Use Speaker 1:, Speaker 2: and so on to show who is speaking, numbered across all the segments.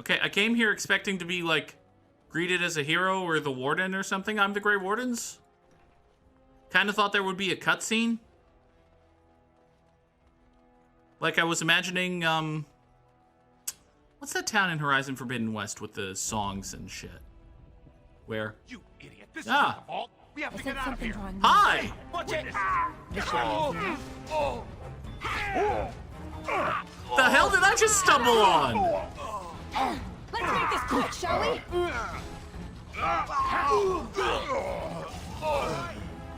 Speaker 1: Okay, I came here expecting to be, like, greeted as a hero or the warden or something. I'm the Grey Wardens. Kind of thought there would be a cutscene. Like, I was imagining, what's that town in Horizon Forbidden West with the songs and shit? Where?
Speaker 2: You idiot! This is the vault. We have to get out of here.
Speaker 1: Hi!
Speaker 2: Watch it!
Speaker 1: The hell did I just stumble on?
Speaker 3: Let's make this quick, shall we?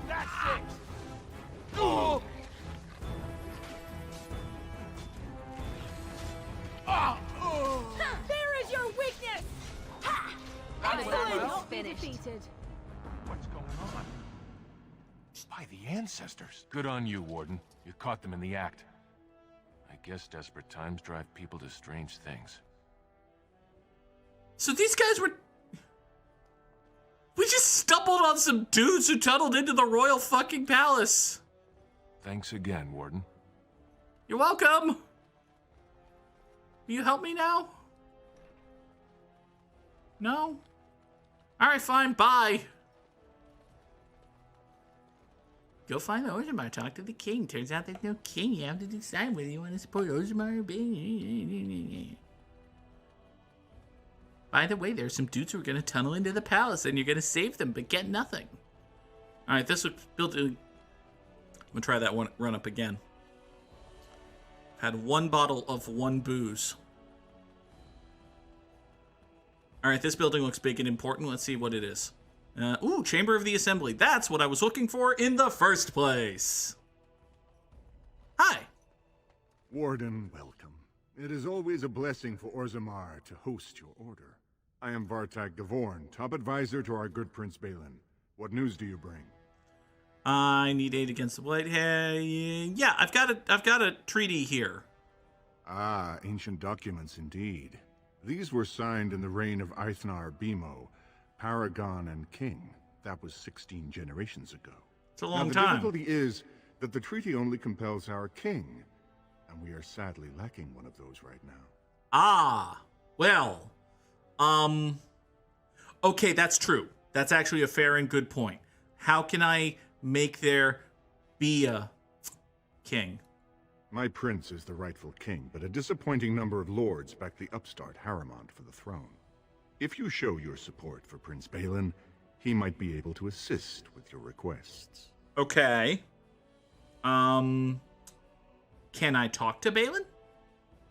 Speaker 2: That's it!
Speaker 3: There is your weakness! Excellent!
Speaker 4: Finished.
Speaker 3: Defeated.
Speaker 2: What's going on? By the ancestors.
Speaker 5: Good on you, Warden. You caught them in the act. I guess desperate times drive people to strange things.
Speaker 1: So these guys were... We just stumbled on some dudes who tunneled into the royal fucking palace.
Speaker 5: Thanks again, Warden.
Speaker 1: You're welcome. Will you help me now? No? Alright, fine, bye. Go find the Orzemmar, talk to the king. Turns out there's no king. You have to decide whether you want to support Orzemmar or be. By the way, there's some dudes who are going to tunnel into the palace and you're going to save them, but get nothing. Alright, this was built in... I'm going to try that one run up again. Had one bottle of one booze. Alright, this building looks big and important. Let's see what it is. Ooh, Chamber of the Assembly. That's what I was looking for in the first place. Hi.
Speaker 6: Warden, welcome. It is always a blessing for Orzemmar to host your order. I am Vartag Gavorn, top advisor to our good Prince Balin. What news do you bring?
Speaker 1: I need aid against the Blighthead. Yeah, I've got a treaty here.
Speaker 6: Ah, ancient documents indeed. These were signed in the reign of Eithnar Bimo, Paragon and King. That was 16 generations ago.
Speaker 1: It's a long
Speaker 6: now, the
Speaker 1: time.
Speaker 6: difficulty is that the treaty only compels our king, and we are sadly lacking one of those right now.
Speaker 1: Ah, well, okay, that's true. That's actually a fair and good point. How can I make there be a king?
Speaker 6: My prince is the rightful king, but a disappointing number of lords back the upstart Harrimont for the throne. If you show your support for Prince Balin, he might be able to assist with your requests.
Speaker 1: Okay. Can I talk to Balin?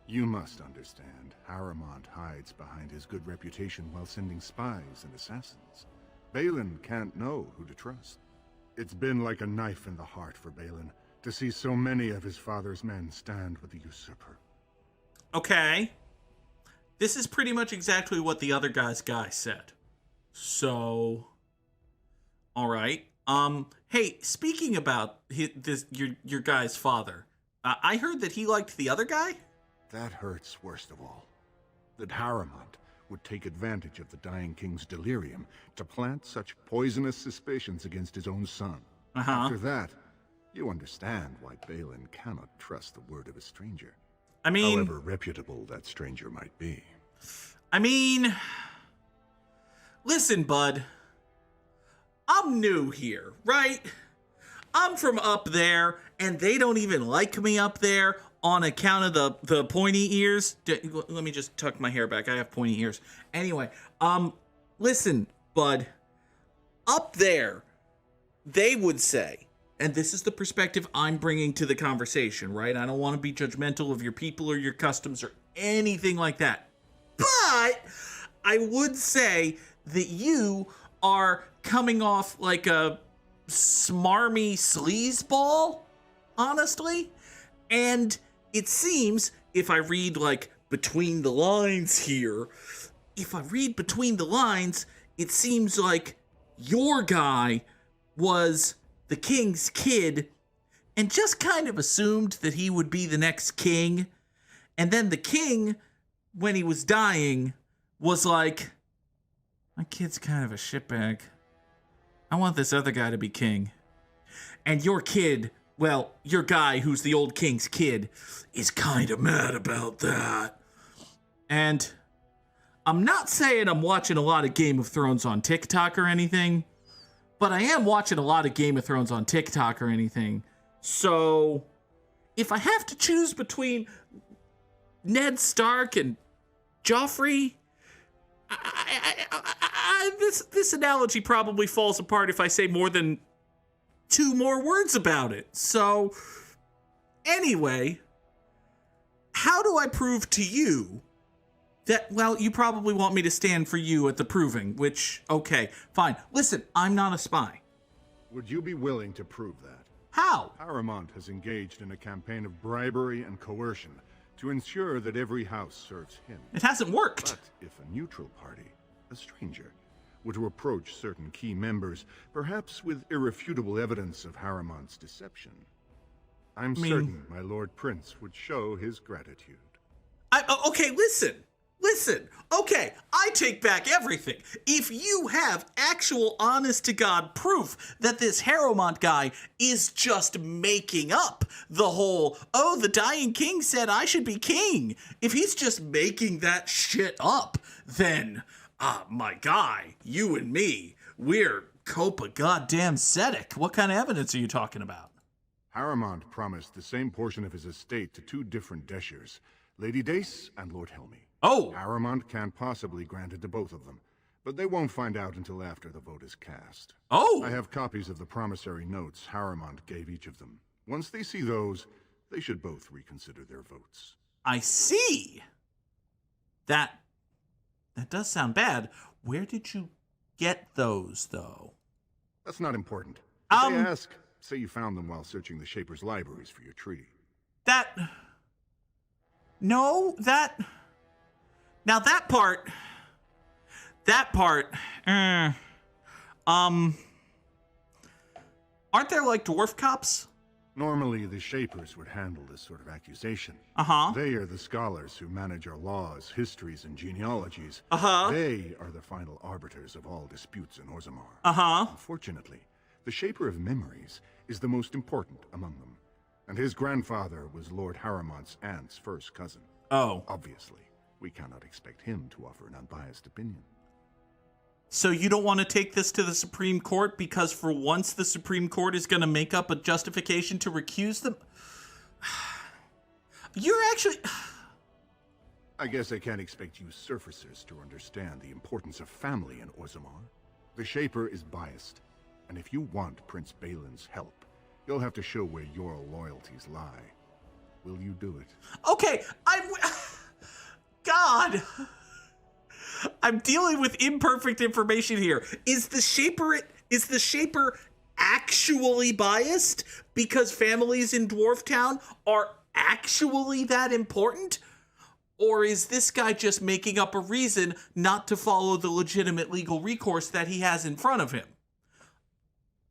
Speaker 6: You must understand, Harrimont hides behind his good reputation while sending spies and assassins. Balin can't know who to trust. It's been like a knife in the heart for Balin to see so many of his father's men stand with the usurper.
Speaker 1: Okay. This is pretty much exactly what the other guy's guy said. So, all right. Hey, speaking about your guy's father, I heard that he liked the other guy?
Speaker 6: That hurts worst of all. That Harrimont would take advantage of the dying king's delirium to plant such poisonous suspicions against his own son. After that, you understand why Balin cannot trust the word of a stranger.
Speaker 1: I mean...
Speaker 6: however reputable that stranger might be.
Speaker 1: I mean... Listen, bud. I'm new here, right? I'm from up there, and they don't even like me up there on account of the pointy ears. Let me just tuck my hair back. I have pointy ears. Anyway, listen, bud. Up there, they would say, and this is the perspective I'm bringing to the conversation, right? I don't want to be judgmental of your people or your customs or anything like that. But I would say that you are coming off like a smarmy sleazeball, honestly. And it seems, if I read like between the lines here, it seems like your guy was the king's kid and just kind of assumed that he would be the next king. And then the king, when he was dying, was like, my kid's kind of a shitbag. I want this other guy to be king. And your kid, well, your guy who's the old king's kid, is kind of mad about that. And I'm not saying I'm watching a lot of Game of Thrones on TikTok or anything, but I am watching a lot of Game of Thrones on TikTok or anything. So if I have to choose between Ned Stark and Joffrey, this analogy probably falls apart if I say more than 2 more words about it. So anyway, how do I prove to you that, well, you probably want me to stand for you at the proving, which, okay, fine. Listen, I'm not a spy.
Speaker 6: Would you be willing to prove that?
Speaker 1: How?
Speaker 6: Paramount has engaged in a campaign of bribery and coercion to ensure that every house serves him.
Speaker 1: It hasn't worked.
Speaker 6: But if a neutral party, a stranger, were to approach certain key members, perhaps with irrefutable evidence of Haramond's deception, I'm certain my Lord Prince would show his gratitude.
Speaker 1: Okay, listen. Okay, I take back everything. If you have actual honest-to-God proof that this Harrowmont guy is just making up the whole, oh, the dying king said I should be king. If he's just making that shit up, then, my guy, you and me, we're Copa goddamn Sedek. What kind of evidence are you talking about?
Speaker 6: Harrowmont promised the same portion of his estate to 2 different Deshers, Lady Dace and Lord Helmy.
Speaker 1: Oh!
Speaker 6: Harrowmont can't possibly grant it to both of them, but they won't find out until after the vote is cast.
Speaker 1: Oh!
Speaker 6: I have copies of the promissory notes Harrowmont gave each of them. Once they see those, they should both reconsider their votes.
Speaker 1: I see! That does sound bad. Where did you get those, though?
Speaker 6: That's not important. If they ask, say you found them while searching the Shaper's libraries for your treaty.
Speaker 1: Now that part, aren't there like dwarf cops?
Speaker 6: Normally, the Shapers would handle this sort of accusation.
Speaker 1: Uh-huh.
Speaker 6: They are the scholars who manage our laws, histories, and genealogies.
Speaker 1: Uh-huh.
Speaker 6: They are the final arbiters of all disputes in Orzemmar.
Speaker 1: Uh-huh.
Speaker 6: Unfortunately, the Shaper of Memories is the most important among them, and his grandfather was Lord Harrowmont's aunt's first cousin.
Speaker 1: Oh.
Speaker 6: Obviously, we cannot expect him to offer an unbiased opinion.
Speaker 1: So you don't want to take this to the Supreme Court because for once the Supreme Court is going to make up a justification to recuse them? You're actually...
Speaker 6: I guess I can't expect you surfacers to understand the importance of family in Orzemmar. The Shaper is biased, and if you want Prince Balin's help, you'll have to show where your loyalties lie. Will you do it?
Speaker 1: Okay, God! I'm dealing with imperfect information here. Is the Shaper actually biased because families in Dwarf Town are actually that important? Or is this guy just making up a reason not to follow the legitimate legal recourse that he has in front of him?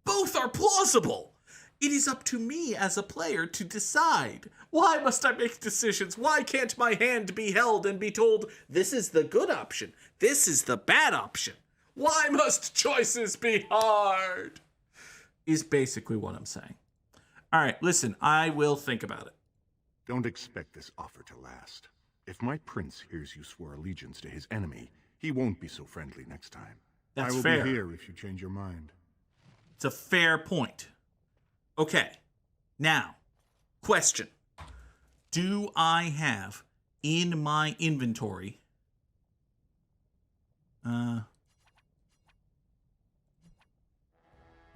Speaker 1: Both are plausible. It is up to me as a player to decide. Why must I make decisions? Why can't my hand be held and be told, this is the good option, this is the bad option? Why must choices be hard? Is basically what I'm saying. All right, listen, I will think about it.
Speaker 6: Don't expect this offer to last. If my prince hears you swore allegiance to his enemy, he won't be so friendly next time.
Speaker 1: That's
Speaker 6: I will
Speaker 1: fair.
Speaker 6: be here if you change your mind.
Speaker 1: It's a fair point. Okay, now, question. Do I have in my inventory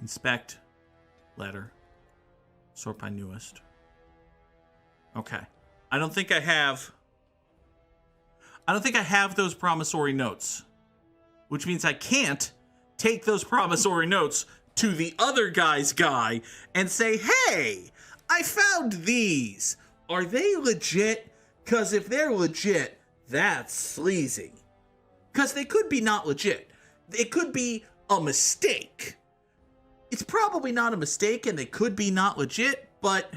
Speaker 1: inspect, letter, sort by newest? Okay. I don't think I have those promissory notes, which means I can't take those promissory notes to the other guy's guy and say, hey, I found these. Are they legit? Because if they're legit, that's sleazy. Because they could be not legit. It could be a mistake. It's probably not a mistake and they could be not legit, but...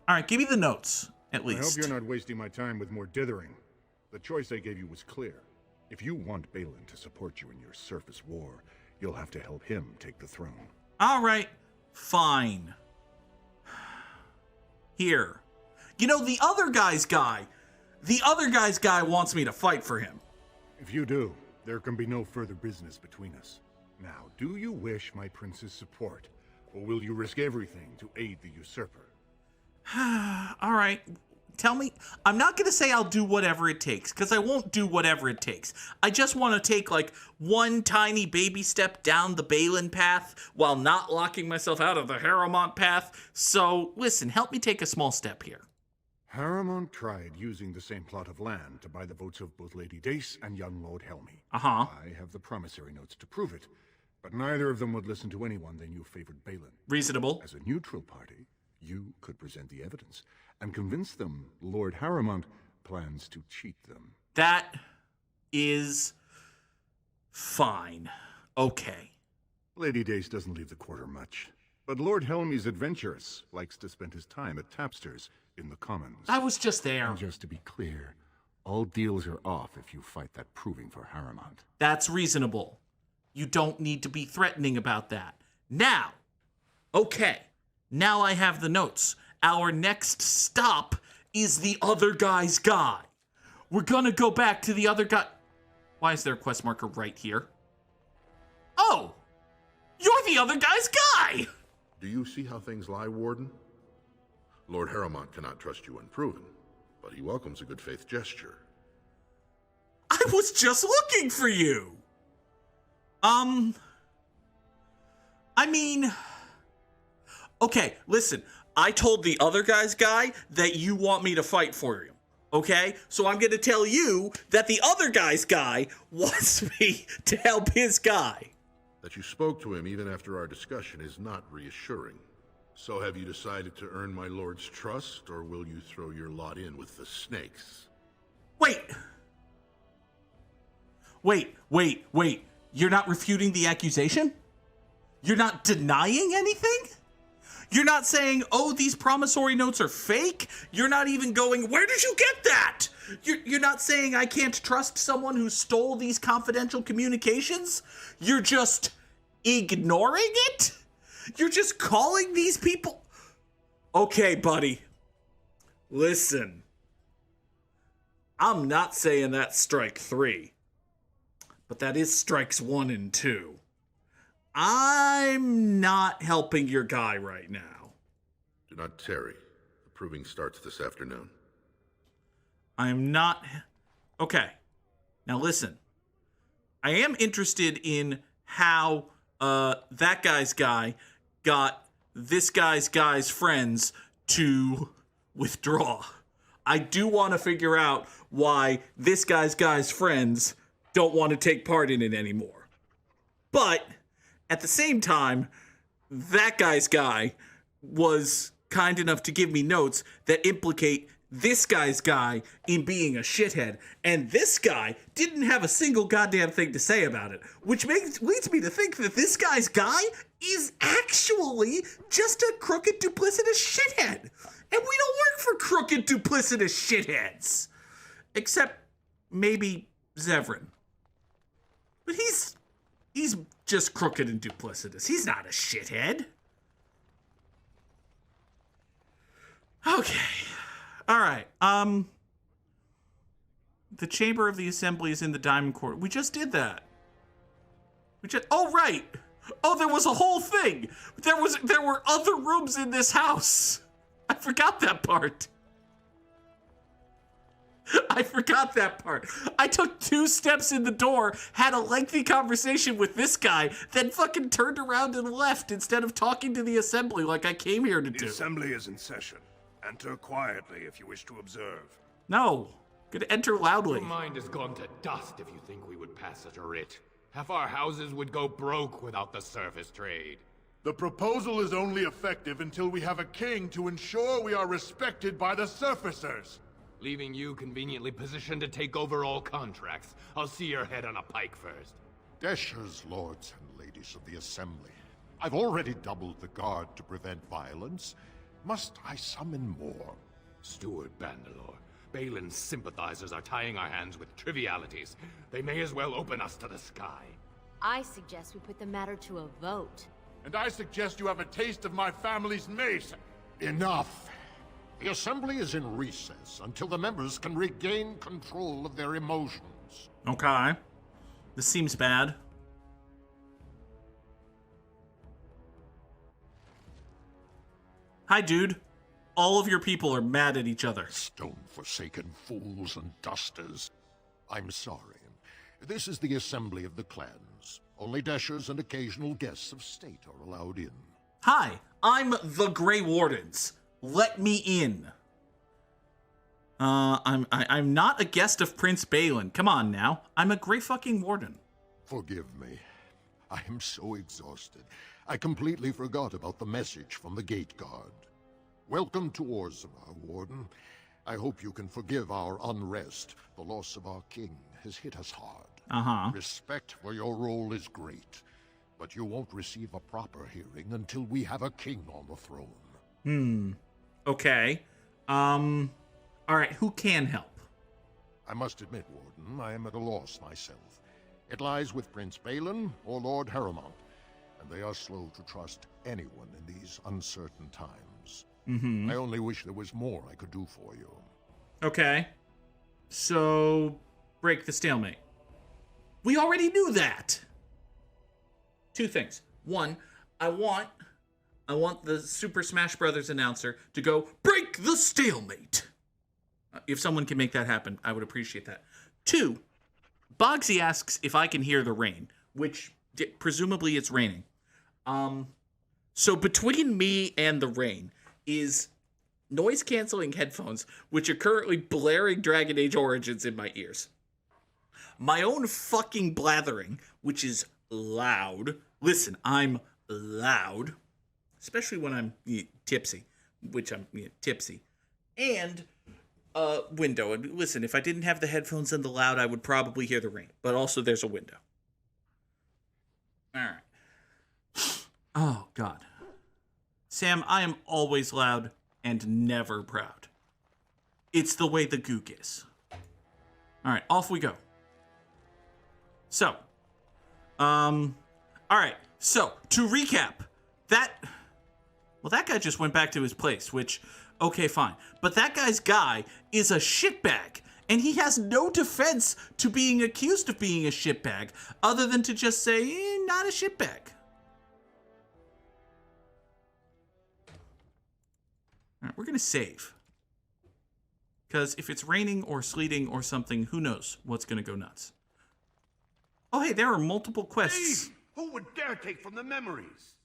Speaker 1: All right, give me the notes, at least.
Speaker 6: I hope you're not wasting my time with more dithering. The choice I gave you was clear. If you want Balin to support you in your surface war, you'll have to help him take the throne.
Speaker 1: All right, fine. Here. You know, the other guy's guy, the other guy's guy wants me to fight for him.
Speaker 6: If you do, there can be no further business between us. Now, do you wish my prince's support, or will you risk everything to aid the usurper?
Speaker 1: All right, tell me. I'm not going to say I'll do whatever it takes, because I won't do whatever it takes. I just want to take, like, one tiny baby step down the Balin path while not locking myself out of the Harrowmont path. So, listen, help me take a small step here.
Speaker 6: Harrowmont tried using the same plot of land to buy the votes of both Lady Dace and young Lord Helmy.
Speaker 1: Uh-huh.
Speaker 6: I have the promissory notes to prove it, but neither of them would listen to anyone they knew favored Balin.
Speaker 1: Reasonable.
Speaker 6: As a neutral party, you could present the evidence and convince them Lord Harrowmont plans to cheat them.
Speaker 1: That is fine. Okay.
Speaker 6: Lady Dace doesn't leave the quarter much, but Lord Helmy's adventurous, likes to spend his time at Tapster's in the Commons.
Speaker 1: I was just there.
Speaker 6: And just to be clear, all deals are off if you fight that proving for Harrowmont.
Speaker 1: That's reasonable. You don't need to be threatening about that. Now, okay, now I have the notes. Our next stop is the other guy's guy. We're gonna go back to the other guy. Why is there a quest marker right here? Oh, you're the other guy's guy!
Speaker 4: Do you see how things lie, Warden? Lord Harrowmont cannot trust you unproven, but he welcomes a good faith gesture.
Speaker 1: I was just looking for you! I mean... Okay, listen. I told the other guy's guy that you want me to fight for him. Okay? So I'm gonna tell you that the other guy's guy wants me to help his guy.
Speaker 4: That you spoke to him even after our discussion is not reassuring. So have you decided to earn my lord's trust, or will you throw your lot in with the snakes?
Speaker 1: Wait. You're not refuting the accusation? You're not denying anything? You're not saying, oh, these promissory notes are fake? You're not even going, where did you get that? You're not saying I can't trust someone who stole these confidential communications? You're just ignoring it? You're just calling these people... Okay, buddy. Listen. I'm not saying that's strike 3. But that is strikes 1 and 2. I'm not helping your guy right now.
Speaker 4: Do not tarry. The proving starts this afternoon.
Speaker 1: I'm not... Okay. Now listen. I am interested in how that guy's guy got this guy's friends to withdraw. I do want to figure out why this guy's friends don't want to take part in it anymore. But at the same time, that guy's guy was kind enough to give me notes that implicate this guy's guy in being a shithead, and this guy didn't have a single goddamn thing to say about it, which leads me to think that this guy's guy is actually just a crooked, duplicitous shithead. And we don't work for crooked, duplicitous shitheads. Except maybe Zevran. But he's just crooked and duplicitous. He's not a shithead. Okay. All right. The Chamber of the Assembly is in the Diamond Court. We just did that. Oh, right. Oh, there was a whole thing. There were other rooms in this house. I forgot that part. I took 2 steps in the door, had a lengthy conversation with this guy, then fucking turned around and left instead of talking to the assembly like I came here to do.
Speaker 7: The assembly is in session. Enter quietly if you wish to observe.
Speaker 1: No. Gonna enter loudly.
Speaker 8: Your mind has gone to dust if you think we would pass such a writ. Half our houses would go broke without the service trade.
Speaker 7: The proposal is only effective until we have a king to ensure we are respected by the surfacers.
Speaker 8: Leaving you conveniently positioned to take over all contracts. I'll see your head on a pike first.
Speaker 9: Deshers, lords and ladies of the assembly. I've already doubled the guard to prevent violence. Must I summon more?
Speaker 8: Steward Bandalore, Balin's sympathizers are tying our hands with trivialities. They may as well open us to the sky.
Speaker 10: I suggest we put the matter to a vote.
Speaker 7: And I suggest you have a taste of my family's mace.
Speaker 9: Enough! The Assembly is in recess until the members can regain control of their emotions.
Speaker 1: Okay. This seems bad. Hi, dude. All of your people are mad at each other.
Speaker 9: Stone-forsaken fools and dusters. I'm sorry. This is the Assembly of the Clans. Only Dashers and occasional guests of state are allowed in.
Speaker 1: Hi, I'm the Grey Wardens. Let me in. I'm not a guest of Prince Balin. Come on now. I'm a Grey fucking Warden.
Speaker 9: Forgive me. I am so exhausted. I completely forgot about the message from the gate guard. Welcome to Orzemmar, Warden. I hope you can forgive our unrest. The loss of our king has hit us hard.
Speaker 1: Uh-huh.
Speaker 9: Respect for your role is great, but you won't receive a proper hearing until we have a king on the throne.
Speaker 1: Okay. All right, who can help?
Speaker 9: I must admit, Warden, I am at a loss myself. It lies with Prince Balin or Lord Harrowmont, and they are slow to trust anyone in these uncertain times. I only wish there was more I could do for you.
Speaker 1: Okay. So, break the stalemate. We already knew that! Two things. One, I want the Super Smash Brothers announcer to go, break the stalemate! If someone can make that happen, I would appreciate that. Two, Bogsy asks if I can hear the rain, which presumably it's raining. So between me and the rain is noise-canceling headphones, which are currently blaring Dragon Age Origins in my ears. My own fucking blathering, which is loud. Listen, I'm loud, especially when I'm tipsy, which I'm tipsy. And window. And listen, if I didn't have the headphones and the loud, I would probably hear the rain. But also there's a window. All right. Oh, God. Sam, I am always loud and never proud. It's the way the Goog is. All right, off we go. So, all right. So, to recap, that guy just went back to his place, which, okay, fine. But that guy's guy is a shitbag, and he has no defense to being accused of being a shitbag, other than to just say, not a shitbag. All right, we're going to save. Because if it's raining or sleeting or something, who knows what's going to go nuts. Oh, hey, there are multiple quests.
Speaker 11: Steve, who would dare take from the memories?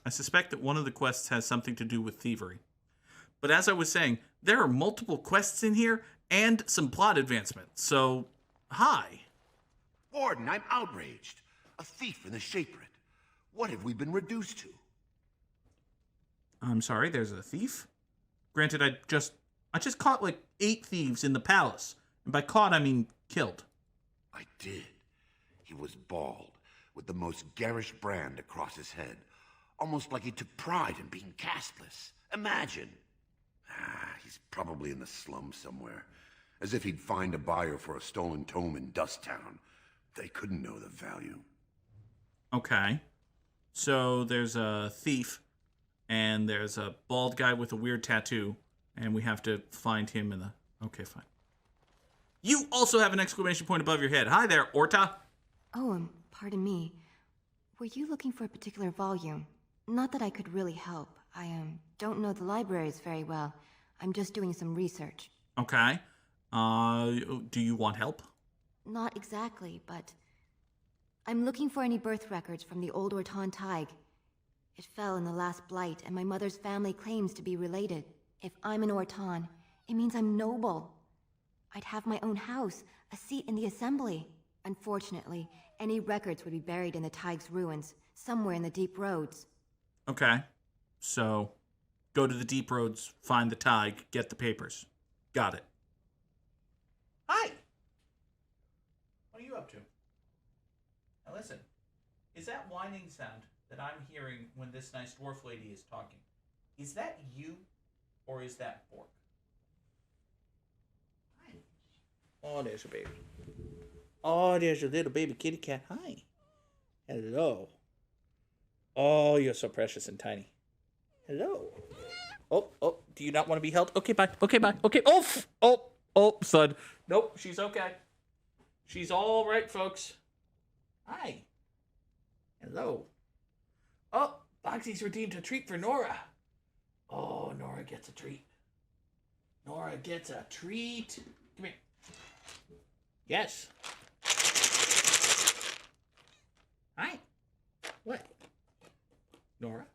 Speaker 1: I suspect that one of the quests has something to do with thievery. But as I was saying, there are multiple quests in here and some plot advancement. So, hi.
Speaker 11: Warden, I'm outraged. A thief in the Shaperate. What have we been reduced to?
Speaker 1: I'm sorry, there's a thief? Granted, I just caught like 8 thieves in the palace. And by caught, I mean killed.
Speaker 11: I did. He was bald, with the most garish brand across his head. Almost like he took pride in being castless. Imagine. He's probably in the slums somewhere. As if he'd find a buyer for a stolen tome in Dust Town. They couldn't know the value.
Speaker 1: Okay. So there's a thief, and there's a bald guy with a weird tattoo, and we have to find him in the... Okay, fine. You also have an exclamation point above your head. Hi there, Orta.
Speaker 12: Oh, pardon me. Were you looking for a particular volume? Not that I could really help. I don't know the libraries very well. I'm just doing some research.
Speaker 1: Okay. Do you want help?
Speaker 12: Not exactly, but... I'm looking for any birth records from the old Orton Tig. It fell in the last blight, and my mother's family claims to be related. If I'm an Orton, it means I'm noble. I'd have my own house, a seat in the Assembly. Unfortunately, any records would be buried in the Tig's ruins, somewhere in the deep roads.
Speaker 1: Okay. So, go to the deep roads, find the Tig, get the papers. Got it. Hi! What are you up to? Now listen, is that whining sound that I'm hearing when this nice dwarf lady is talking, is that you, or is that Bork? Hi. Oh, there's a baby. Oh, there's a little baby kitty cat. Hi. Hello. Oh, you're so precious and tiny. Hello. Oh, do you not want to be held? Okay, bye. Okay, son. Nope, she's okay. She's all right, folks. Hi. Hello. Oh, Boxy's redeemed a treat for Nora. Oh, Nora gets a treat. Nora gets a treat. Come here. Yes. Hi. What? Nora?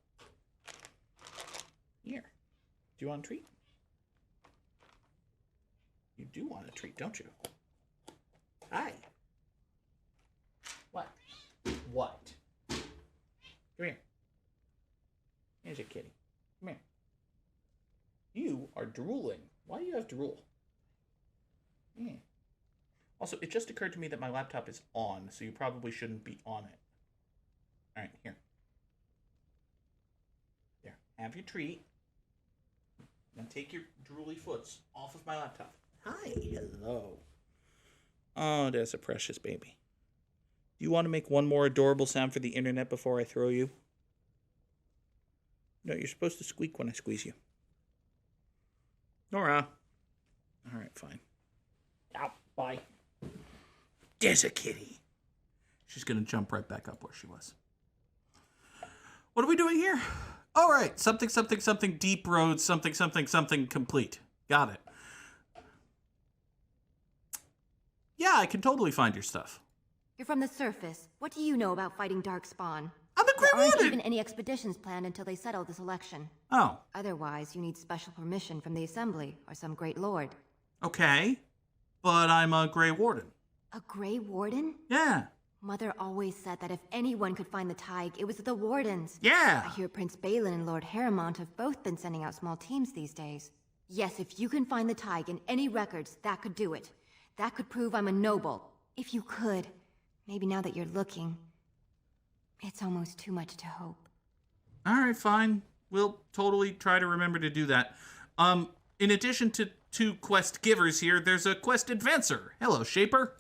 Speaker 1: Here. Do you want a treat? You do want a treat, don't you? Hi. What? What? Come here. Here's your kitty. Come here. You are drooling. Why do you have drool? Yeah. Also, it just occurred to me that my laptop is on, so you probably shouldn't be on it. All right, here. There. Have your treat. Then take your drooly foots off of my laptop. Hi. Hello. Oh, there's a precious baby. Do you want to make one more adorable sound for the internet before I throw you? No, you're supposed to squeak when I squeeze you. Nora. All right, fine. Ow, bye. There's a kitty. She's going to jump right back up where she was. What are we doing here? All right, something, deep road, something, complete. Got it. Yeah, I can totally find your stuff.
Speaker 12: You're from the surface. What do you know about fighting Darkspawn?
Speaker 1: I'm a Grey Warden!
Speaker 12: There aren't even any expeditions planned until they settle this election.
Speaker 1: Oh.
Speaker 12: Otherwise, you need special permission from the Assembly or some great lord.
Speaker 1: Okay, but I'm a Grey Warden.
Speaker 12: A Grey Warden?
Speaker 1: Yeah.
Speaker 12: Mother always said that if anyone could find the Tig, it was the Wardens.
Speaker 1: Yeah.
Speaker 12: I hear Prince Balin and Lord Harrowmont have both been sending out small teams these days. Yes, if you can find the Tig in any records, that could do it. That could prove I'm a noble. If you could. Maybe now that you're looking, it's almost too much to hope.
Speaker 1: All right, fine. We'll totally try to remember to do that. In addition to two quest givers here, there's a quest advancer. Hello, Shaper.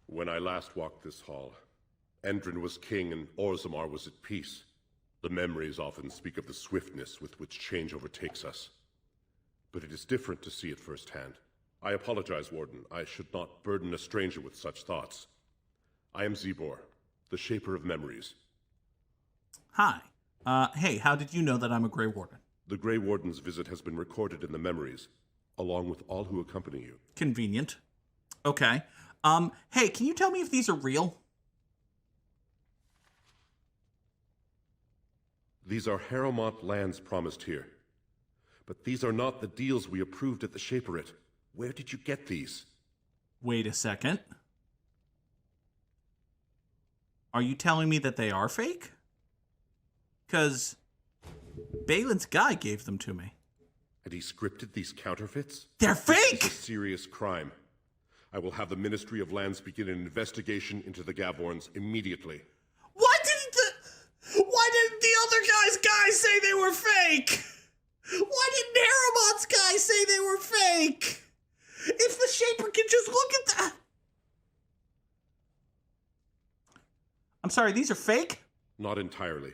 Speaker 13: When I last walked this hall, Endrin was king and Orzemmar was at peace. The memories often speak of the swiftness with which change overtakes us. But it is different to see it firsthand. I apologize, Warden. I should not burden a stranger with such thoughts. I am Zebor, the Shaper of Memories.
Speaker 1: Hi. Hey, how did you know that I'm a Grey Warden?
Speaker 13: The Grey Warden's visit has been recorded in the memories, along with all who accompany you.
Speaker 1: Convenient. Okay. Hey, can you tell me if these are real?
Speaker 13: These are Harrowmont lands promised here. But these are not the deals we approved at the Shaperate. Where did you get these?
Speaker 1: Wait a second. Are you telling me that they are fake? Because Balin's guy gave them to me.
Speaker 13: And he scripted these counterfeits?
Speaker 1: They're fake!
Speaker 13: This is a serious crime. I will have the Ministry of Lands begin an investigation into the Gavorns immediately.
Speaker 1: Why didn't the other guys say they were fake? Why didn't Harrowmont's guy say they were fake? If the Shaper can just look at that. I'm sorry, these are fake?
Speaker 13: Not entirely.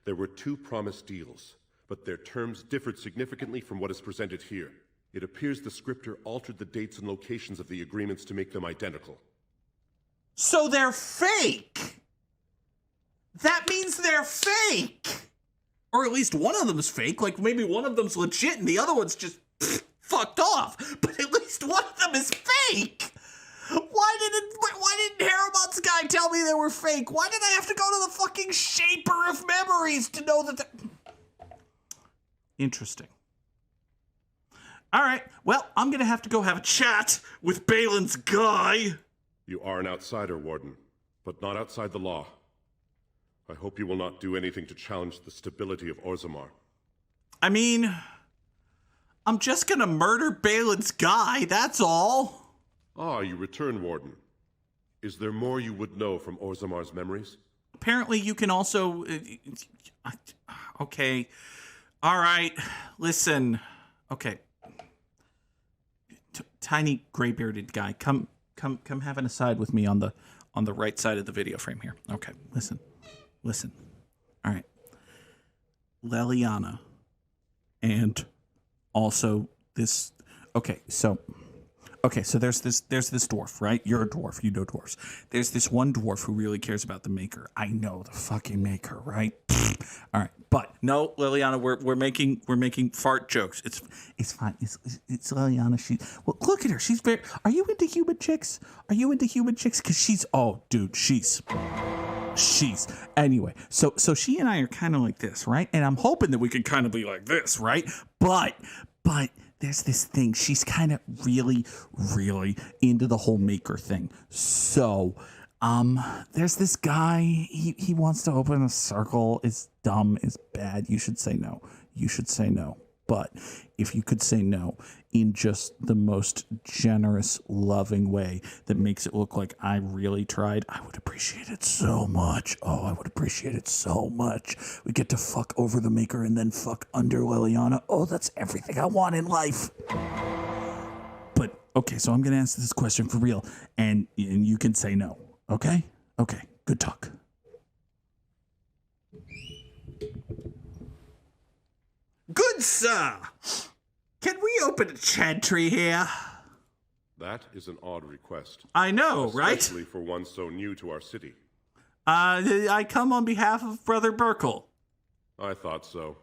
Speaker 13: There were two promised deals, but their terms differed significantly from what is presented here. It appears the scripter altered the dates and locations of the agreements to make them identical.
Speaker 1: So they're fake! That means they're fake! Or at least one of them is fake, like maybe one of them's legit and the other one's just fucked off. But at least one of them is fake! Why didn't Harrowmont's guy tell me they were fake? Why did I have to go to the fucking Shaper of Memories to know that Interesting. All right, well, I'm gonna have to go have a chat with Balin's guy.
Speaker 13: You are an outsider, Warden, but not outside the law. I hope you will not do anything to challenge the stability of Orzemmar.
Speaker 1: I mean, I'm just gonna murder Balin's guy, that's all.
Speaker 13: Ah, you return, Warden. Is there more you would know from Orzemmar's memories?
Speaker 1: Apparently you can also... okay. All right, listen. Okay. Tiny gray-bearded guy, come have an aside with me on the right side of the video frame here. Okay, listen. All right. Leliana And also this. Okay, so there's this dwarf, right? You're a dwarf. You know dwarfs. There's this one dwarf who really cares about the maker. I know the fucking maker, right? All right, but no, Liliana, we're making fart jokes. It's fine. It's Liliana. Well, look at her. She's very. Are you into human chicks? Because she's. Oh, dude, she's. Anyway. So she and I are kind of like this, right? And I'm hoping that we can kind of be like this, right? But. There's this thing. She's kind of really, really into the whole maker thing. So, there's this guy. He wants to open a circle. It's dumb. It's bad. You should say no. But if you could say no in just the most generous, loving way that makes it look like I really tried, I would appreciate it so much. Oh, I would appreciate it so much. We get to fuck over the maker and then fuck under Liliana. Oh, that's everything I want in life. But, okay, so I'm going to ask this question for real, and you can say no, okay? Okay, good talk. Good sir, can we open a chantry here?
Speaker 13: That is an odd request.
Speaker 1: I know, right?
Speaker 13: Especially for one so new to our city.
Speaker 1: I come on behalf of Brother Burkle.
Speaker 13: I thought so.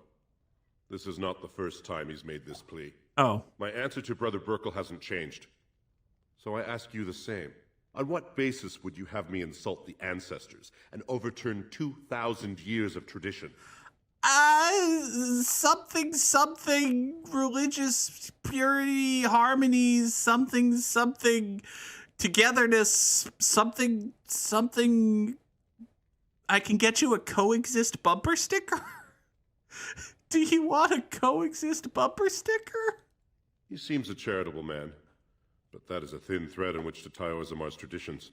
Speaker 13: This is not the first time he's made this plea.
Speaker 1: Oh.
Speaker 13: My answer to Brother Burkle hasn't changed. So I ask you the same. On what basis would you have me insult the ancestors and overturn 2,000 years of tradition?
Speaker 1: Something religious purity, harmonies, something togetherness, something. I can get you a coexist bumper sticker? Do you want a coexist bumper sticker?
Speaker 13: He seems a charitable man, but that is a thin thread on which to tie Orzemmar's traditions.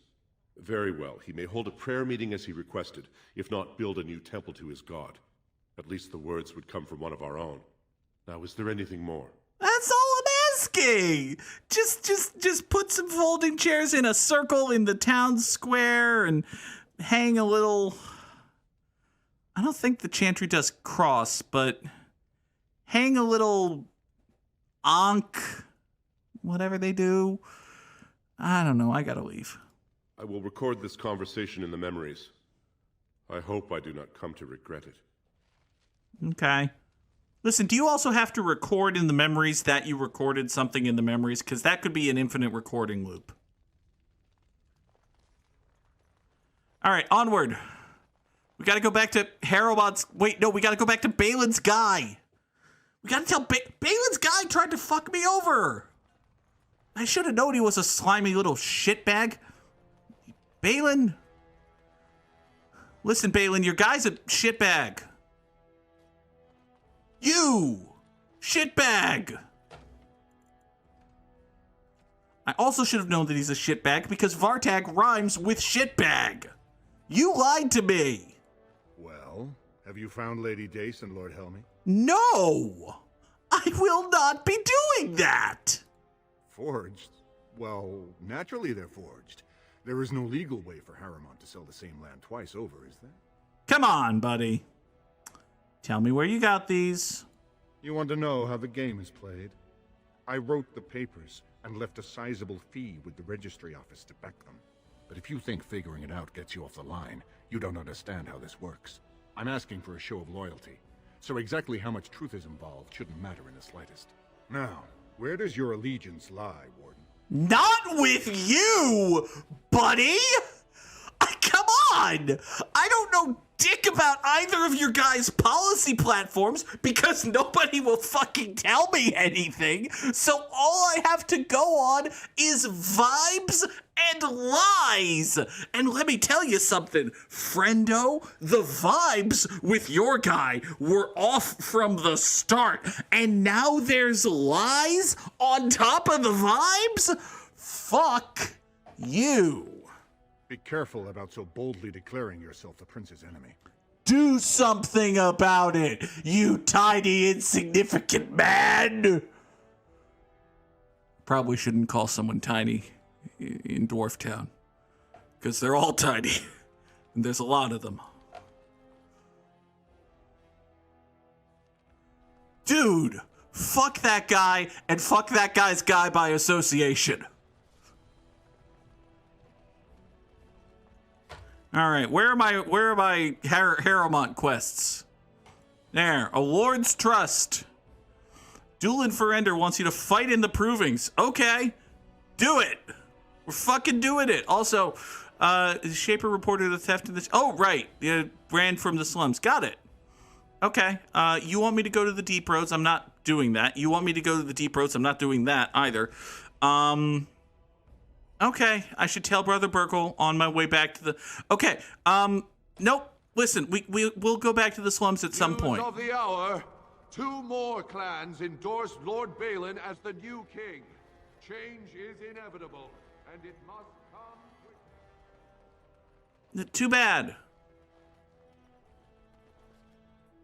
Speaker 13: Very well, he may hold a prayer meeting as he requested, if not build a new temple to his god. At least the words would come from one of our own. Now, is there anything more?
Speaker 1: That's all I'm asking. Just put some folding chairs in a circle in the town square and hang a little. I don't think the chantry does cross, but hang a little ankh, whatever they do. I don't know. I gotta leave.
Speaker 13: I will record this conversation in the memories. I hope I do not come to regret it.
Speaker 1: Okay. Listen, do you also have to record in the memories that you recorded something in the memories? Because that could be an infinite recording loop. All right, onward. We got to go back to Harrowbot's... Wait, no, we got to go back to Balin's guy. We got to tell... Balin's guy tried to fuck me over. I should have known he was a slimy little shitbag. Balin. Listen, Balin, your guy's a shitbag. You! Shitbag! I also should have known that he's a shitbag because Vartag rhymes with shitbag. You lied to me.
Speaker 6: Well, have you found Lady Dace and Lord Helmy?
Speaker 1: No! I will not be doing that!
Speaker 6: Forged? Well, naturally they're forged. There is no legal way for Harrowmont to sell the same land twice over, is there?
Speaker 1: Come on, buddy. Tell me where you got these.
Speaker 6: You want to know how the game is played? I wrote the papers and left a sizable fee with the registry office to back them. But if you think figuring it out gets you off the line, you don't understand how this works. I'm asking for a show of loyalty, so exactly how much truth is involved shouldn't matter in the slightest. Now, where does your allegiance lie, Warden?
Speaker 1: Not with you, buddy! Come on! I don't know dick about either of your guys' policy platforms because nobody will fucking tell me anything. So all I have to go on is vibes and lies. And let me tell you something, friendo, the vibes with your guy were off from the start. And now there's lies on top of the vibes? Fuck you.
Speaker 6: Be careful about so boldly declaring yourself the prince's enemy.
Speaker 1: Do something about it, you tiny, insignificant man! Probably shouldn't call someone tiny in Dwarf Town, because they're all tiny, and there's a lot of them. Dude, fuck that guy and fuck that guy's guy by association. All right, where are my Harrowmont quests? There, a Lord's Trust. Doolin Ferender wants you to fight in the provings. Okay, do it. We're fucking doing it. Also, Shaper reported a theft in this. Oh, right, ran from the slums. Got it. Okay, you want me to go to the deep roads? I'm not doing that. You want me to go to the deep roads? I'm not doing that either. Okay, I should tell Brother Burkle on my way back to the... Okay, nope. Listen, we'll go back to the slums at some point.
Speaker 8: News of the hour. 2 more clans endorsed Lord Balin as the new king. Change is inevitable, and it must come quickly.
Speaker 1: Too bad.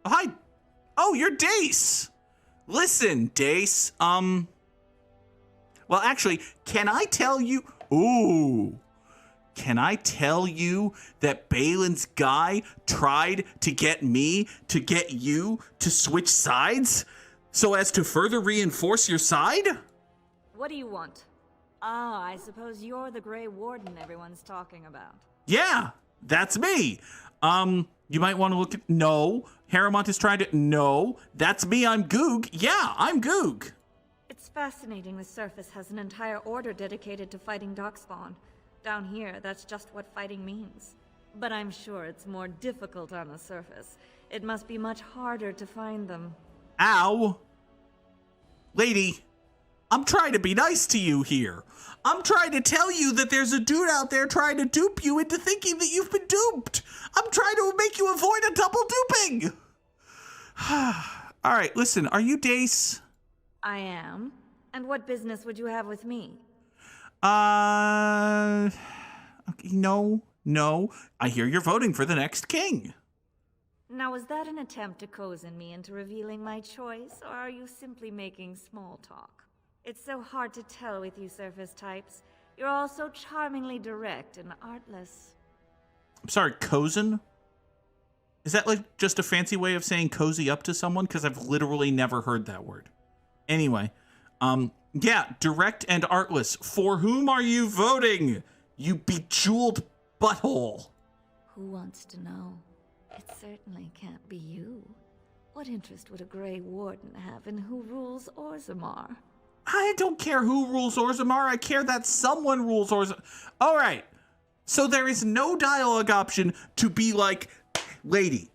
Speaker 1: Oh, hi. Oh, you're Dace. Listen, Dace, well, actually, can I tell you... Ooh. Can I tell you that Balin's guy tried to get me to get you to switch sides so as to further reinforce your side?
Speaker 14: What do you want? Ah, I suppose you're the Grey Warden everyone's talking about.
Speaker 1: Yeah, that's me. You might want to look at... No. Harrowmont is trying to... No. That's me. I'm Goog. Yeah, I'm Goog.
Speaker 14: It's fascinating the surface has an entire order dedicated to fighting Darkspawn. Down here, that's just what fighting means. But I'm sure it's more difficult on the surface. It must be much harder to find them.
Speaker 1: Ow. Lady, I'm trying to be nice to you here. I'm trying to tell you that there's a dude out there trying to dupe you into thinking that you've been duped. I'm trying to make you avoid a double duping. All right, listen, are you Dace?
Speaker 14: I am. And what business would you have with me?
Speaker 1: Okay, no. I hear you're voting for the next king.
Speaker 14: Now, was that an attempt to cozen me into revealing my choice, or are you simply making small talk? It's so hard to tell with you surface types. You're all so charmingly direct and artless.
Speaker 1: I'm sorry, cozen? Is that like just a fancy way of saying cozy up to someone? Because I've literally never heard that word. Anyway, yeah, direct and artless. For whom are you voting, you bejeweled butthole?
Speaker 14: Who wants to know? It certainly can't be you. What interest would a Grey Warden have in who rules Orzemmar?
Speaker 1: I don't care who rules Orzemmar. I care that someone rules Orzemmar. All right. So there is no dialogue option to be like, lady,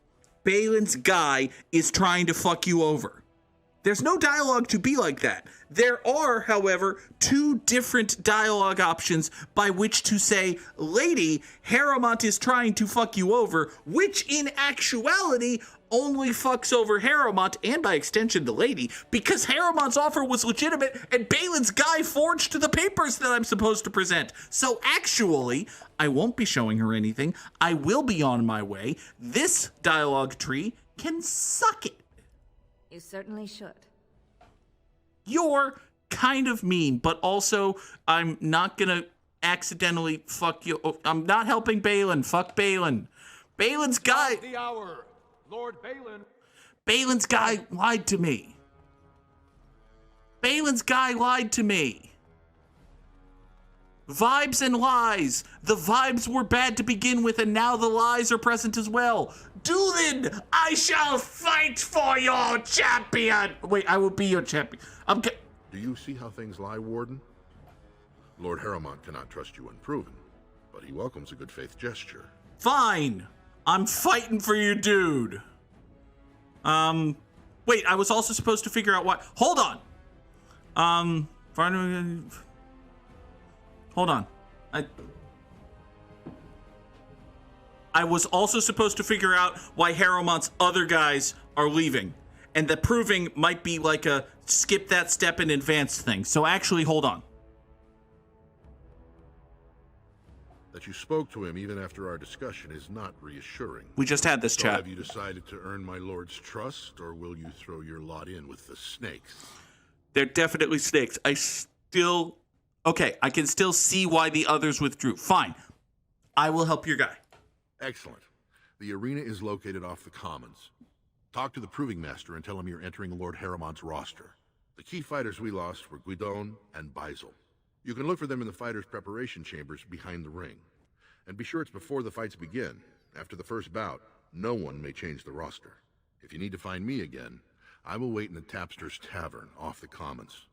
Speaker 1: Balin's guy is trying to fuck you over. There's no dialogue to be like that. There are, however, 2 different dialogue options by which to say, lady, Harrowmont is trying to fuck you over, which in actuality only fucks over Harrowmont and by extension the lady, because Harrowmont's offer was legitimate and Balin's guy forged the papers that I'm supposed to present. So actually, I won't be showing her anything. I will be on my way. This dialogue tree can suck it.
Speaker 14: You certainly should.
Speaker 1: You're kind of mean, but also I'm not gonna accidentally fuck you. Oh, I'm not helping Balin. Fuck Balin. Balin's guy.
Speaker 8: The hour. Lord Balin.
Speaker 1: Balin's guy lied to me. Balin's guy lied to me. Vibes and lies. The vibes were bad to begin with, and now the lies are present as well. Doolin, I shall fight for your champion. Wait, I will be your champion.
Speaker 4: Do you see how things lie, Warden? Lord Harrowmont cannot trust you unproven, but he welcomes a good faith gesture.
Speaker 1: Fine. I'm fighting for you, dude. Wait, I was also supposed to figure out what... Hold on. Hold on. I was also supposed to figure out why Harrowmont's other guys are leaving. And the proving might be like a skip that step in advance thing. So actually, hold on.
Speaker 4: That you spoke to him even after our discussion is not reassuring.
Speaker 1: We just had this
Speaker 4: So
Speaker 1: chat.
Speaker 4: have you decided to earn my lord's trust, or will you throw your lot in with the snakes?
Speaker 1: They're definitely snakes. Okay, I can still see why the others withdrew. Fine. I will help your guy.
Speaker 4: Excellent. The arena is located off the commons. Talk to the Proving Master and tell him you're entering Lord Harriman's roster. The key fighters we lost were Guidon and Beisel. You can look for them in the fighters' preparation chambers behind the ring. And be sure it's before the fights begin. After the first bout, no one may change the roster. If you need to find me again, I will wait in the Tapster's Tavern off the Commons.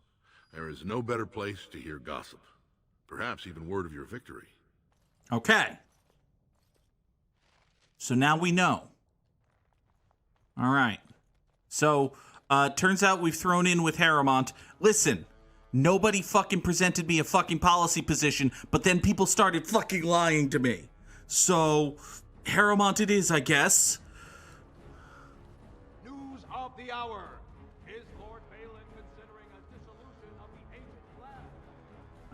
Speaker 4: There is no better place to hear gossip. Perhaps even word of your victory.
Speaker 1: Okay. So now we know. All right. So, turns out we've thrown in with Harrimont. Listen, nobody fucking presented me a fucking policy position, but then people started fucking lying to me. So, Harrimont it is, I guess.
Speaker 2: News of the hour. Is Lord Balin considering a dissolution of the ancient clan?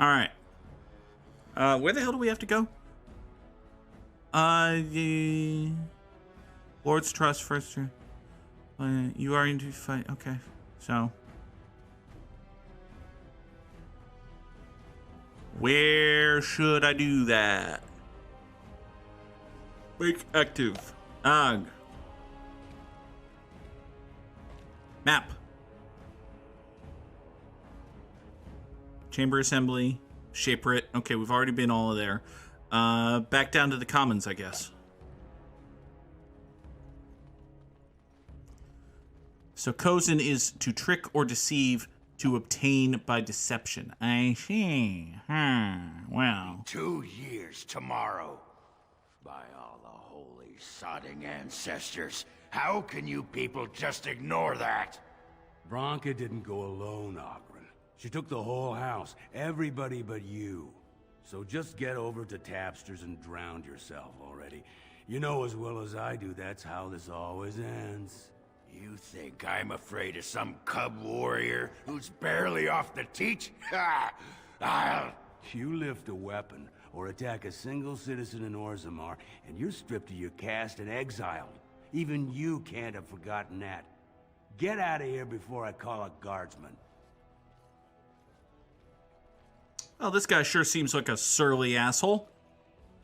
Speaker 1: All right. Where the hell do we have to go? The Lord's Trust first. You are into fight. Okay, so where should I do that? Make active. Map. Chamber assembly. Shaper it. Okay, we've already been all there. Back down to the Commons, I guess. So Cozen is to trick or deceive to obtain by deception. I see. Well.
Speaker 11: 2 years tomorrow. By all the holy sodding ancestors, how can you people just ignore that?
Speaker 15: Bronca didn't go alone, Ogren. She took the whole house, everybody but you. So just get over to Tapster's and drown yourself already. You know as well as I do that's how this always ends.
Speaker 11: You think I'm afraid of some cub warrior who's barely off the teat? Ha!
Speaker 15: You lift a weapon or attack a single citizen in Orzemmar, and you're stripped of your caste and exiled. Even you can't have forgotten that. Get out of here before I call a guardsman.
Speaker 1: Well, this guy sure seems like a surly asshole.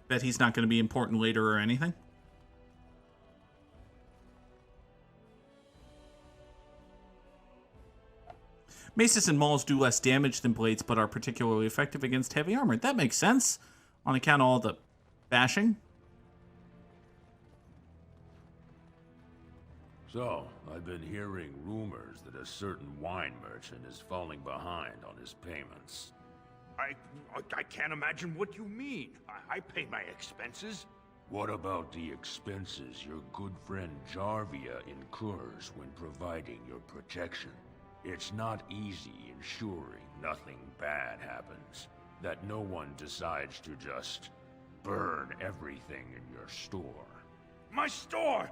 Speaker 1: Bet he's not going to be important later or anything. Maces and mauls do less damage than blades, but are particularly effective against heavy armor. That makes sense, on account of all the bashing.
Speaker 15: So, I've been hearing rumors that a certain wine merchant is falling behind on his payments.
Speaker 2: I can't imagine what you mean. I pay my expenses.
Speaker 15: What about the expenses your good friend Jarvia incurs when providing your protection? It's not easy ensuring nothing bad happens, that no one decides to just burn everything in your store.
Speaker 2: My store!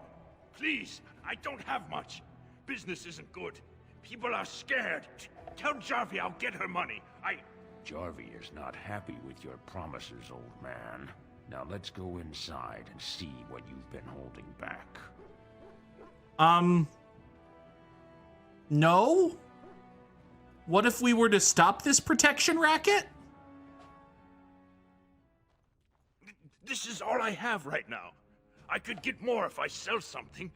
Speaker 2: Please, I don't have much. Business isn't good. People are scared. Tell Jarvia I'll get her money.
Speaker 15: Jarvia's not happy with your promises, old man. Now let's go inside and see what you've been holding back.
Speaker 1: No? What if we were to stop this protection racket?
Speaker 2: This is all I have right now. I could get more if I sell something.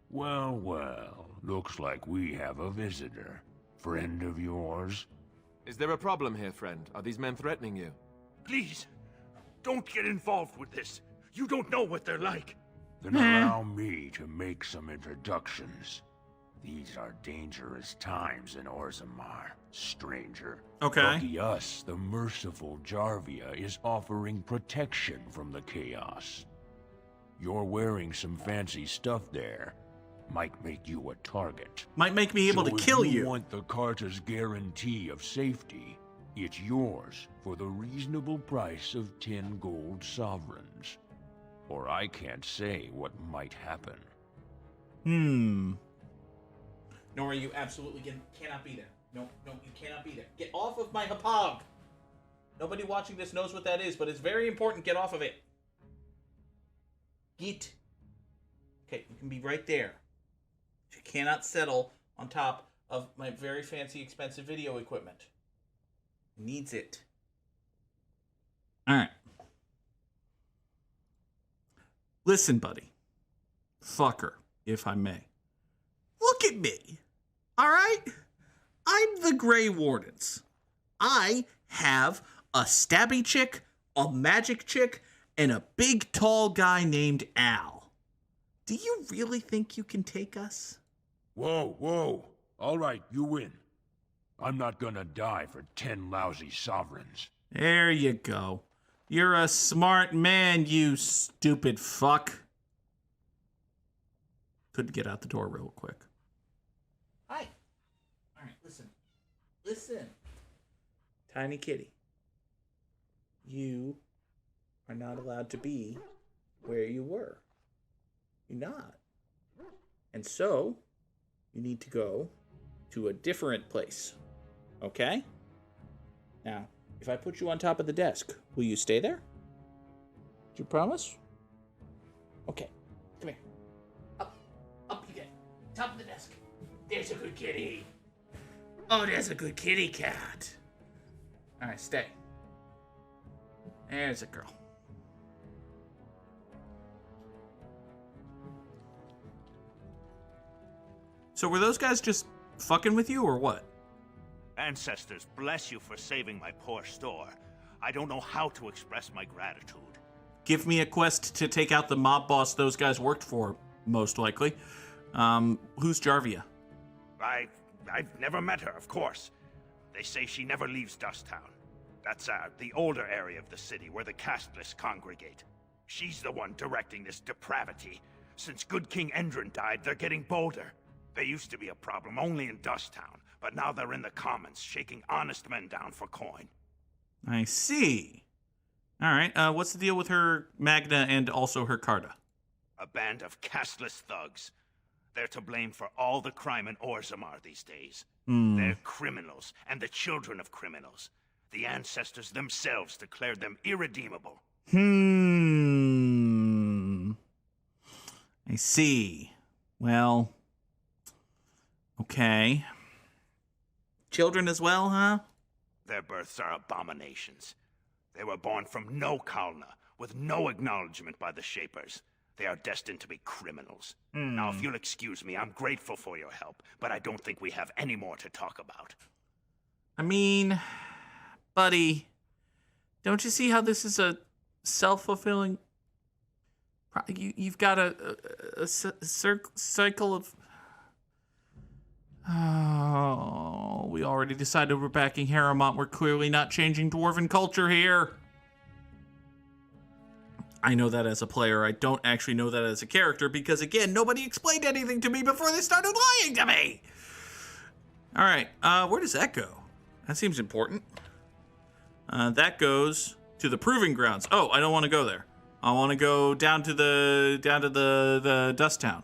Speaker 15: Well, well, looks like we have a visitor. Friend of yours?
Speaker 16: Is there a problem here, friend? Are these men threatening you?
Speaker 2: Please, don't get involved with this. You don't know what they're like.
Speaker 15: Then allow me to make some introductions. These are dangerous times in Orzemmar, stranger.
Speaker 1: Okay.
Speaker 15: Lucky us, the merciful Jarvia is offering protection from the chaos. You're wearing some fancy stuff there. Might make you a target.
Speaker 1: Might make me able to kill you.
Speaker 15: If you want the Carta's guarantee of safety, it's yours for the reasonable price of 10 gold sovereigns. Or I can't say what might happen.
Speaker 1: Nora, you absolutely cannot be there. No, you cannot be there. Get off of my hapag. Nobody watching this knows what that is, but it's very important. Get off of it. Get. Okay, you can be right there. You cannot settle on top of my very fancy, expensive video equipment. Needs it. All right. Listen, buddy. Fucker, if I may. at me. All right? I'm the Grey Wardens. I have a stabby chick, a magic chick, and a big tall guy named Al. Do you really think you can take us?
Speaker 15: Whoa, whoa. All right, you win. I'm not gonna die for 10 lousy sovereigns.
Speaker 1: There you go. You're a smart man, you stupid fuck. Couldn't get out the door real quick. Hi. All right, listen. Listen. Tiny kitty. You are not allowed to be where you were. You're not. And so, you need to go to a different place. Okay? Now, if I put you on top of the desk, will you stay there? Do you promise? Okay. Come here. Up you get. Top of the desk. There's a good kitty. Oh, there's a good kitty cat. All right, stay. There's a girl. So were those guys just fucking with you or what?
Speaker 2: Ancestors, bless you for saving my poor store. I don't know how to express my gratitude.
Speaker 1: Give me a quest to take out the mob boss those guys worked for, most likely. Who's Jarvia?
Speaker 2: I've never met her, of course. They say she never leaves Dusttown. That's the older area of the city where the casteless congregate. She's the one directing this depravity. Since good King Endrin died, they're getting bolder. They used to be a problem only in Dusttown, but now they're in the commons, shaking honest men down for coin.
Speaker 1: I see. All right, what's the deal with her Magna and also her Carta?
Speaker 2: A band of casteless thugs. They're to blame for all the crime in Orzemmar these days. They're criminals, and the children of criminals. The ancestors themselves declared them irredeemable.
Speaker 1: I see. Well, okay. Children as well, huh?
Speaker 2: Their births are abominations. They were born from no Kalna, with no acknowledgement by the Shapers. They are destined to be criminals. Now, if you'll excuse me, I'm grateful for your help, but I don't think we have any more to talk about.
Speaker 1: I mean, buddy, don't you see how this is a self-fulfilling... You've got a cycle of... Oh, we already decided we're backing Harrowmont. We're clearly not changing Dwarven culture here. I know that as a player. I don't actually know that as a character because, again, nobody explained anything to me before they started lying to me. All right, where does that go? That seems important. That goes to the Proving Grounds. Oh, I don't want to go there. I want to go down to the Dust Town.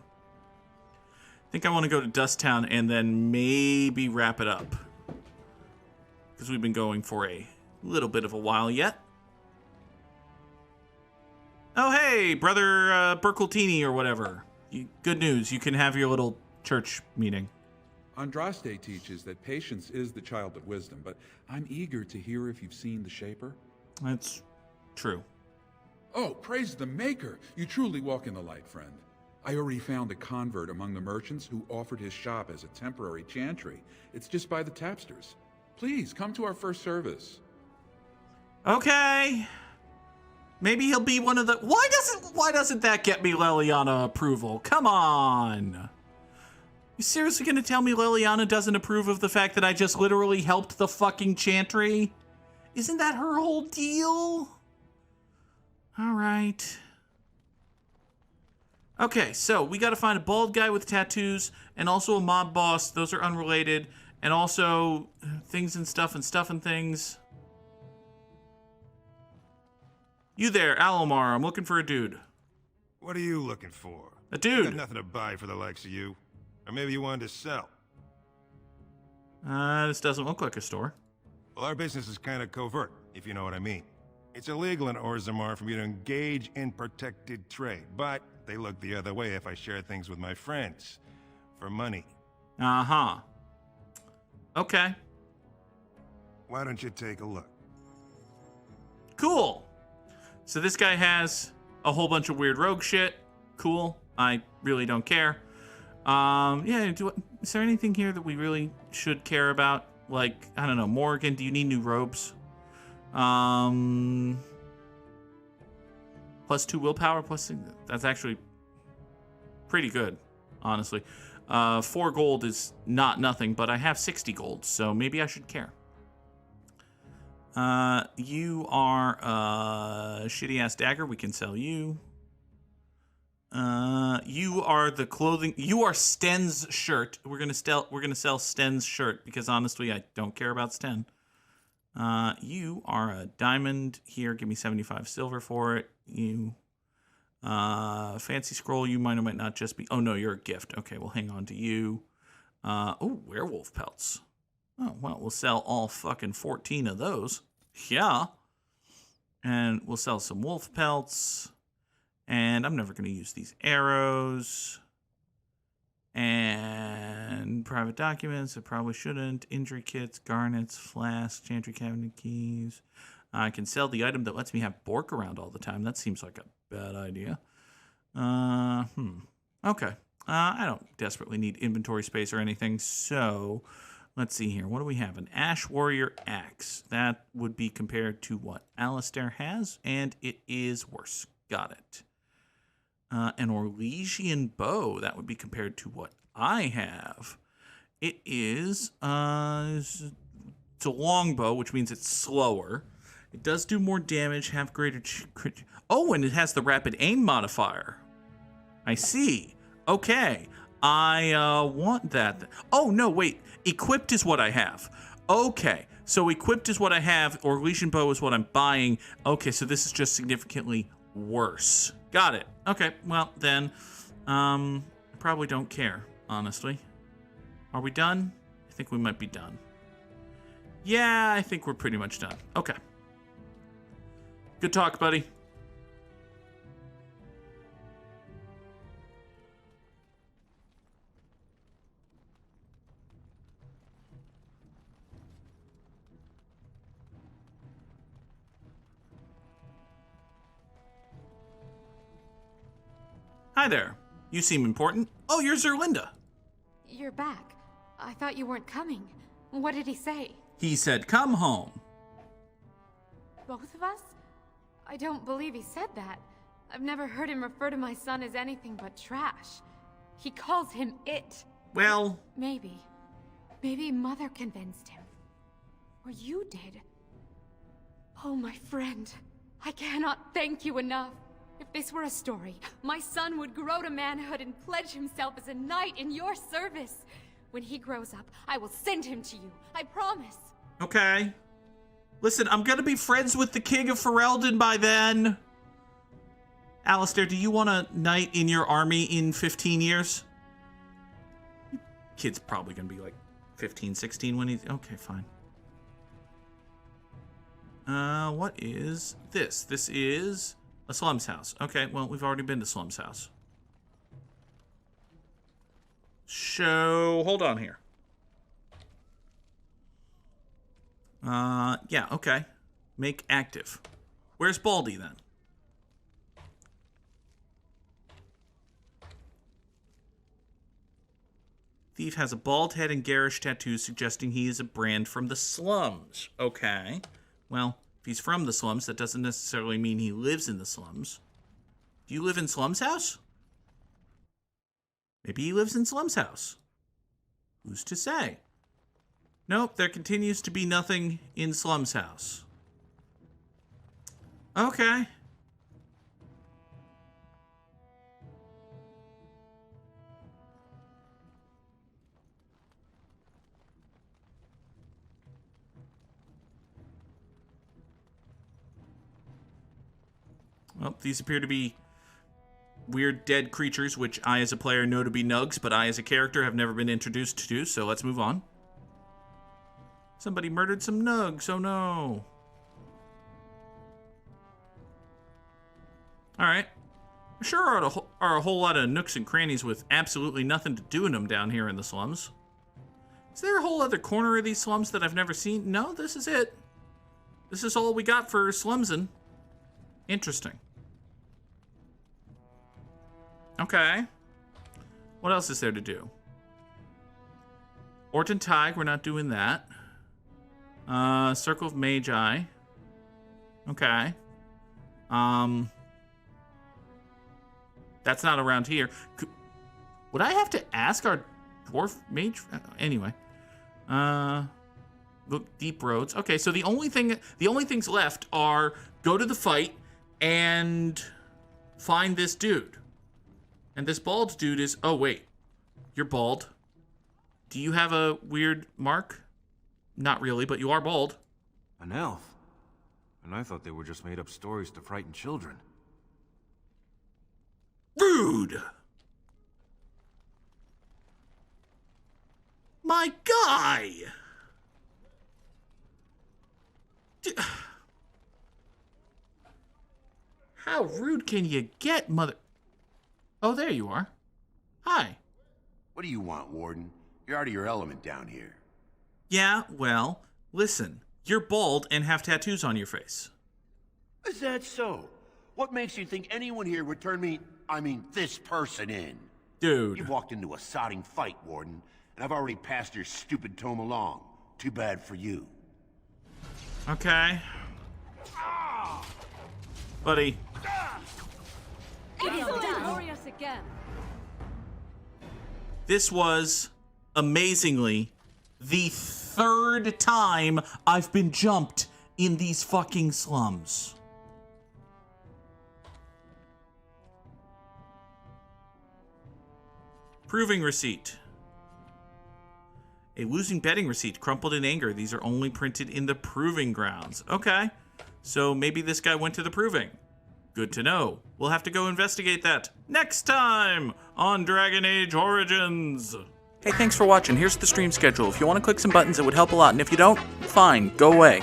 Speaker 1: I think I want to go to Dust Town and then maybe wrap it up. Because we've been going for a little bit of a while yet. Oh, hey, Brother Burkeltini or whatever. Good news, you can have your little church meeting.
Speaker 17: Andraste teaches that patience is the child of wisdom, but I'm eager to hear if you've seen the Shaper.
Speaker 1: That's true.
Speaker 17: Oh, praise the Maker! You truly walk in the light, friend. I already found a convert among the merchants who offered his shop as a temporary chantry. It's just by the tapsters. Please, come to our first service.
Speaker 1: Okay. Maybe he'll be one of the... Why doesn't that get me Leliana approval? Come on. You seriously gonna tell me Leliana doesn't approve of the fact that I just literally helped the fucking chantry? Isn't that her whole deal? All right. Okay, so we gotta find a bald guy with tattoos and also a mob boss. Those are unrelated. And also things and stuff and things. You there, Alomar. I'm looking for a dude.
Speaker 18: What are you looking for?
Speaker 1: A dude.
Speaker 18: Got nothing to buy for the likes of you. Or maybe you wanted to sell.
Speaker 1: This doesn't look like a store.
Speaker 18: Well, our business is kind of covert, if you know what I mean. It's illegal in Orzemmar for me to engage in protected trade, but they look the other way if I share things with my friends. For money.
Speaker 1: Uh-huh. Okay.
Speaker 18: Why don't you take a look?
Speaker 1: Cool. So this guy has a whole bunch of weird rogue shit. Cool. I really don't care. Yeah, is there anything here that we really should care about? Like, I don't know, Morgan, do you need new robes? +2 willpower, that's actually pretty good, honestly. 4 gold is not nothing, but I have 60 gold, so maybe I should care. You are a shitty-ass dagger. We can sell you. You are the clothing. You are Sten's shirt. We're gonna sell Sten's shirt because honestly, I don't care about Sten. You are a diamond. Here, give me 75 silver for it. You, fancy scroll. You might or might not just be. Oh no, you're a gift. Okay, we'll hang on to you. Oh, werewolf pelts. Oh well, we'll sell all fucking 14 of those. Yeah. And we'll sell some wolf pelts. And I'm never going to use these arrows. And private documents, I probably shouldn't. Injury kits, garnets, flasks, chantry cabinet keys. I can sell the item that lets me have Bork around all the time. That seems like a bad idea. Okay. I don't desperately need inventory space or anything, so let's see here. What do we have? An Ash Warrior Axe. That would be compared to what Alistair has, and it is worse. Got it. An Orlesian Bow. That would be compared to what I have. It is, it's a longbow, which means it's slower. It does do more damage, have greater... Oh, and it has the rapid aim modifier. I see. Okay. I want that. Oh, no, wait. Equipped is what I have. Okay. So equipped is what I have. Orlesian Bow is what I'm buying. Okay, so this is just significantly worse. Got it. Okay, well, then, I probably don't care, honestly. Are we done? I think we might be done. Yeah, I think we're pretty much done. Okay. Good talk, buddy. Hi there. You seem important. Oh, you're Zerlinda.
Speaker 19: You're back. I thought you weren't coming. What did he say?
Speaker 1: He said, come home.
Speaker 19: Both of us? I don't believe he said that. I've never heard him refer to my son as anything but trash. He calls him it.
Speaker 1: Well...
Speaker 19: Maybe Mother convinced him. Or you did. Oh, my friend. I cannot thank you enough. If this were a story, my son would grow to manhood and pledge himself as a knight in your service. When he grows up, I will send him to you. I promise.
Speaker 1: Okay. Listen, I'm gonna be friends with the King of Ferelden by then. Alistair, do you want a knight in your army in 15 years? Kid's probably gonna be like 15, 16 when he's... Okay, fine. What is this? This is... a slums house. Okay, well, we've already been to slums house. So, hold on here. Yeah, okay. Make active. Where's Baldy, then? Thief has a bald head and garish tattoos suggesting he is a brand from the slums. Okay. Well... if he's from the slums, that doesn't necessarily mean he lives in the slums. Do you live in Slums House? Maybe he lives in Slums House. Who's to say? Nope, there continues to be nothing in Slums House. Okay. Well, these appear to be weird dead creatures, which I as a player know to be nugs, but I as a character have never been introduced to, so let's move on. Somebody murdered some nugs, oh no. Alright. Sure are a whole lot of nooks and crannies with absolutely nothing to do in them down here in the slums. Is there a whole other corner of these slums that I've never seen? No, this is it. This is all we got for slumsin'. Interesting. Okay. What else is there to do? Orton Tig, we're not doing that. Circle of Magi. Okay. That's not around here. Would I have to ask our dwarf mage? Anyway. Look, deep roads. Okay, so the only things left are go to the fight and find this dude. And this bald dude is... Oh, wait. You're bald. Do you have a weird mark? Not really, but you are bald.
Speaker 20: An elf? And I thought they were just made up stories to frighten children.
Speaker 1: Rude! My guy! How rude can you get, mother... Oh, there you are. Hi.
Speaker 11: What do you want, Warden? You're out of your element down here.
Speaker 1: Yeah, well, listen. You're bald and have tattoos on your face.
Speaker 11: Is that so? What makes you think anyone here would turn me, this person in?
Speaker 1: Dude.
Speaker 11: You've walked into a sodding fight, Warden, and I've already passed your stupid tome along. Too bad for you.
Speaker 1: Okay. Buddy.
Speaker 14: Glorious again.
Speaker 1: This was, amazingly, the third time I've been jumped in these fucking slums. Proving receipt. A losing betting receipt, crumpled in anger. These are only printed in the proving grounds. Okay, so maybe this guy went to the proving. Good to know. We'll have to go investigate that next time on Dragon Age Origins. Hey, thanks for watching. Here's the stream schedule. If you want to click some buttons, it would help a lot. And if you don't, fine, go away.